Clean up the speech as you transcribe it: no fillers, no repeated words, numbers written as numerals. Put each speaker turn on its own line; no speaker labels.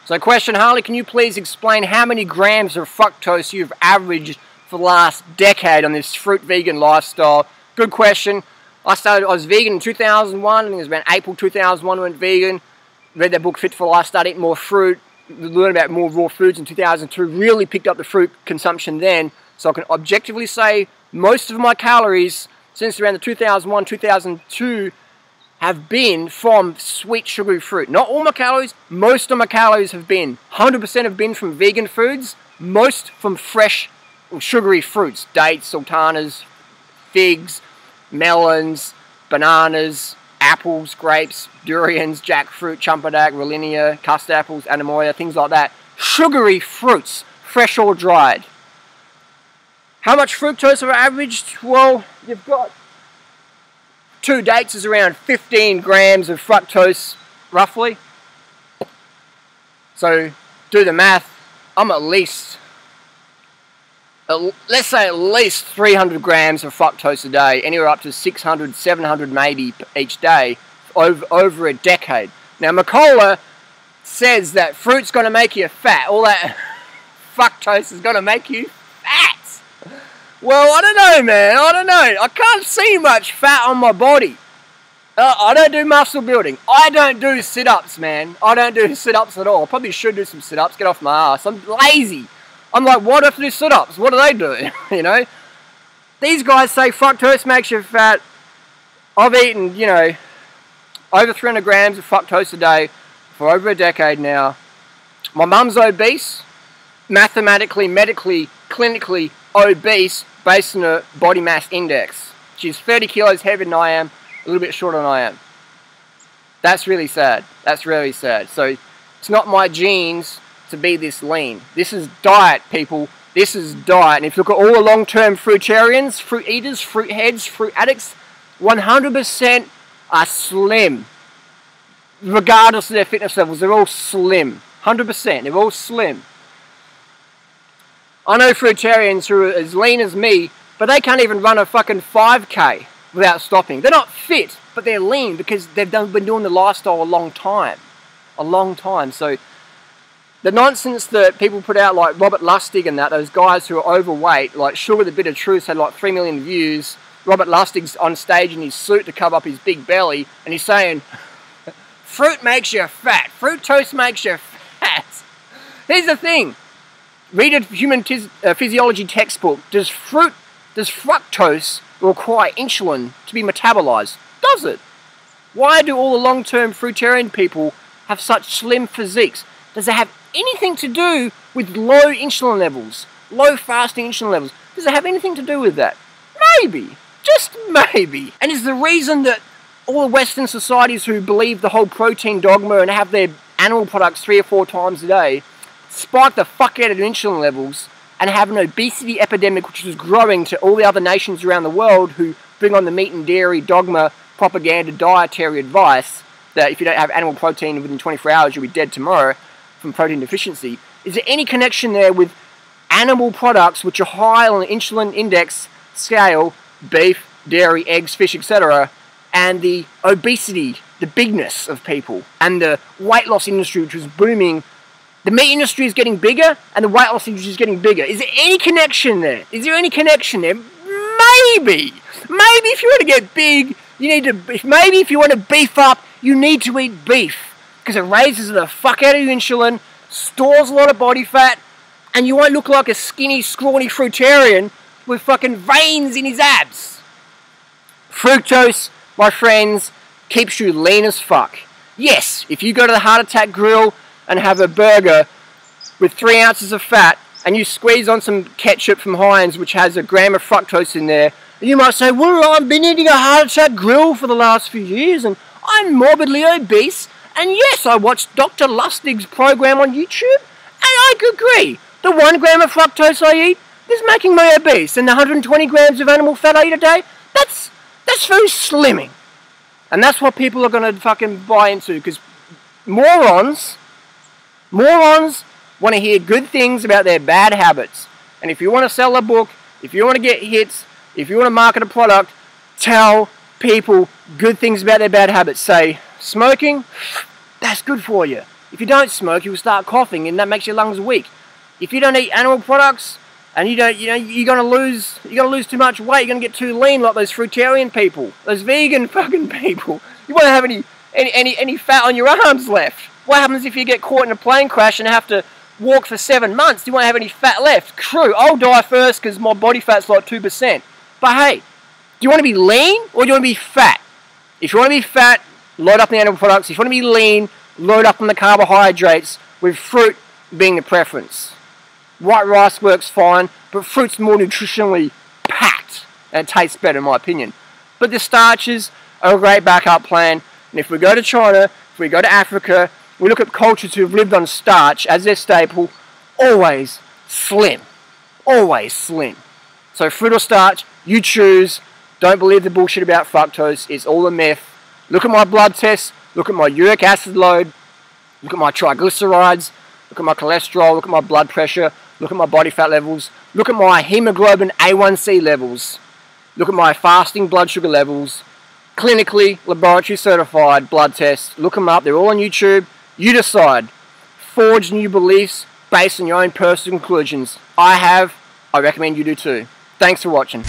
So question, Harley, can you please explain how many grams of fructose you've averaged for the last decade on this fruit vegan lifestyle? Good question. I was vegan in 2001, I think it was around April 2001 I went vegan. Read that book, Fit for Life, started eating more fruit, learned about more raw foods in 2002, really picked up the fruit consumption then. So I can objectively say most of my calories since around the 2001, 2002 have been from sweet sugary fruit. Not all my calories, most of my calories have been. 100% have been from vegan foods, most from fresh sugary fruits. Dates, sultanas, figs, melons, bananas, apples, grapes, durians, jackfruit, champidak, rollinia, custard apples, anemoia, things like that. Sugary fruits, fresh or dried. How much fructose have I averaged? Well, you've got 2 dates is around 15 grams of fructose, roughly. So, do the math. I'm at least, let's say at least 300 grams of fructose a day, anywhere up to 600, 700 maybe each day, over a decade. Now, Mercola says that fruit's going to make you fat. All that fructose is going to make you fat. Well, I don't know, man. I don't know. I can't see much fat on my body. I don't do muscle building. I don't do sit-ups, man. I don't do sit-ups at all. I probably should do some sit-ups. Get off my ass. I'm lazy. I'm like, why do I have to do sit-ups? What do they do? You know? These guys say fructose makes you fat. I've eaten, you know, over 300 grams of fructose a day for over a decade now. My mum's obese. Mathematically, medically, clinically obese based on her body mass index. She's 30 kilos heavier than I am, a little bit shorter than I am. That's really sad. That's really sad. So it's not my genes to be this lean. This is diet, people. This is diet. And if you look at all the long-term fruitarians, fruit eaters, fruit heads, fruit addicts, 100% are slim. Regardless of their fitness levels, they're all slim. 100%. They're all slim. I know fruitarians who are as lean as me, but they can't even run a fucking 5K without stopping. They're not fit, but they're lean because they've been doing the lifestyle a long time. A long time. So the nonsense that people put out, like Robert Lustig and that, those guys who are overweight, like Sugar the Bit of Truth had like 3 million views. Robert Lustig's on stage in his suit to cover up his big belly, and he's saying, fruit makes you fat. Fructose makes you fat. Here's the thing. Read a human physiology textbook. Does fructose require insulin to be metabolized? Does it? Why do all the long-term fruitarian people have such slim physiques? Does it have anything to do with low insulin levels? Low fasting insulin levels? Does it have anything to do with that? Maybe. Just maybe. And is the reason that all the Western societies who believe the whole protein dogma and have their animal products 3 or 4 times a day spike the fuck out of insulin levels and have an obesity epidemic which is growing to all the other nations around the world who bring on the meat and dairy dogma, propaganda, dietary advice that if you don't have animal protein within 24 hours you'll be dead tomorrow from protein deficiency. Is there any connection there with animal products which are high on the insulin index scale, beef, dairy, eggs, fish, etc., and the obesity, the bigness of people, and the weight loss industry which was booming? The meat industry is getting bigger, and the weight loss industry is getting bigger. Is there any connection there? Is there any connection there? Maybe. Maybe if you want to get big, you need to. Maybe if you want to beef up, you need to eat beef because it raises the fuck out of your insulin, stores a lot of body fat, and you won't look like a skinny, scrawny fruitarian with fucking veins in his abs. Fructose, my friends, keeps you lean as fuck. Yes, if you go to the Heart Attack Grill and have a burger with 3 ounces of fat, and you squeeze on some ketchup from Heinz, which has a gram of fructose in there, you might say, well, I've been eating a Heart Attack Grill for the last few years, and I'm morbidly obese, and yes, I watched Dr. Lustig's program on YouTube, and I agree, the 1 gram of fructose I eat is making me obese, and the 120 grams of animal fat I eat a day, that's very slimming. And that's what people are going to fucking buy into, because morons want to hear good things about their bad habits. And if you want to sell a book, if you want to get hits, if you want to market a product, tell people good things about their bad habits. Say, smoking, that's good for you. If you don't smoke, you'll start coughing, and that makes your lungs weak. If you don't eat animal products, and you're gonna lose too much weight. You're gonna get too lean, like those fruitarian people, those vegan fucking people. You won't have any fat on your arms left. What happens if you get caught in a plane crash and have to walk for 7 months? You won't have any fat left. True, I'll die first because my body fat's like 2%. But hey, do you want to be lean or do you want to be fat? If you want to be fat, load up on the animal products. If you want to be lean, load up on the carbohydrates, with fruit being the preference. White rice works fine, but fruit's more nutritionally packed and it tastes better in my opinion. But the starches are a great backup plan. And if we go to China, if we go to Africa, we look at cultures who've lived on starch as their staple, always slim. Always slim. So fruit or starch, you choose. Don't believe the bullshit about fructose. It's all a myth. Look at my blood tests. Look at my uric acid load. Look at my triglycerides. Look at my cholesterol. Look at my blood pressure. Look at my body fat levels. Look at my hemoglobin A1C levels. Look at my fasting blood sugar levels. Clinically, laboratory certified blood tests. Look them up. They're all on YouTube. You decide. Forge new beliefs based on your own personal conclusions. I recommend you do too. Thanks for watching.